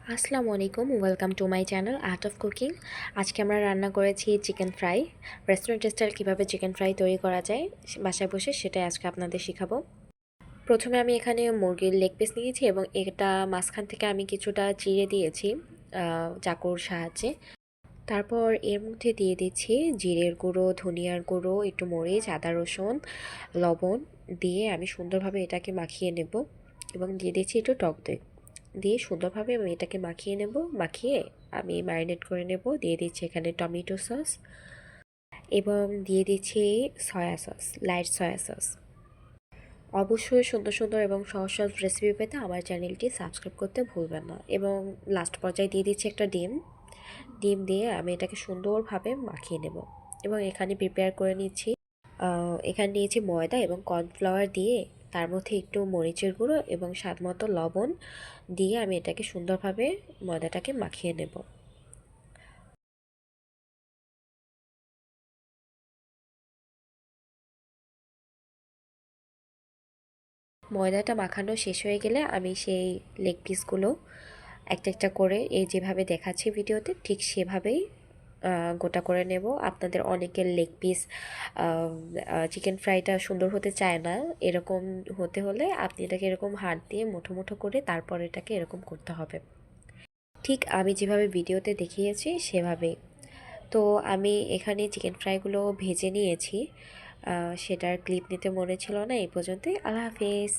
আসসালামু আলাইকুম, welcome to my channel art of cooking. আজকে আমরা রান্না করেছি চিকেন ফ্রাই। রেস্টুরেন্ট স্টাইল কীভাবে চিকেন ফ্রাই তৈরি করা যায় বাসায় বসে, সেটাই আজকে আপনাদের শেখাবো। প্রথমে আমি এখানে মুরগির লেগ পিস নিয়েছি এবং এটা মাঝখান থেকে আমি কিছুটা চিড়ে দিয়েছি চাকুর সাহায্যে। তারপর এর মধ্যে দিয়ে দিচ্ছি জিরের গুঁড়ো, ধনিয়ার গুঁড়ো, একটু মরিচ, আদা রসুন, লবণ দিয়ে আমি সুন্দরভাবে এটাকে মাখিয়ে নেব এবং দিয়ে দিচ্ছি একটু টক দই দিয়ে সুন্দরভাবে আমি এটাকে মাখিয়ে নেব। মাখিয়ে আমি ম্যারিনেট করে নেব। দিয়ে দিচ্ছি এখানে টমেটো সস এবং দিয়ে দিচ্ছি soya sauce, light soya sauce. অবশ্যই সুন্দর সুন্দর এবং সহজ সহজ রেসিপি পেতে আমার চ্যানেলটি সাবস্ক্রাইব করতে ভুলবেন না। এবং লাস্ট পর্যায়ে দিয়ে দিচ্ছি একটা ডিম। ডিম দিয়ে আমি এটাকে সুন্দরভাবে মাখিয়ে নেব এবং এখানে প্রিপেয়ার করে নিচ্ছি। এখানে নিয়েছি ময়দা এবং কর্নফ্লাওয়ার দিয়ে তার মধ্যে একটু মরিচের গুঁড়ো এবং স্বাদমতো লবণ দিয়ে আমি এটাকে সুন্দরভাবে ময়দাটাকে মাখিয়ে নেব। ময়দাটা মাখানো শেষ হয়ে গেলে আমি সেই লেগ পিসগুলো একটা একটা করে এই যেভাবে দেখাচ্ছি ভিডিওতে ঠিক সেভাবেই গোটা করে নেব। আপনাদের অনেকের লেগ পিস চিকেন ফ্রাইটা সুন্দর হতে চায় না, এরকম হতে হলে আপনি এটাকে এরকম হাত দিয়ে মুঠো মুঠো করে তারপর এটাকে এরকম করতে হবে, ঠিক আমি যেভাবে ভিডিওতে দেখিয়েছি সেভাবেই। তো আমি এখানে চিকেন ফ্রাইগুলো ভেজে নিয়েছি। সেটার ক্লিপ নিতে মনে ছিল না। এই পর্যন্তই। আল্লাহ হাফিজ।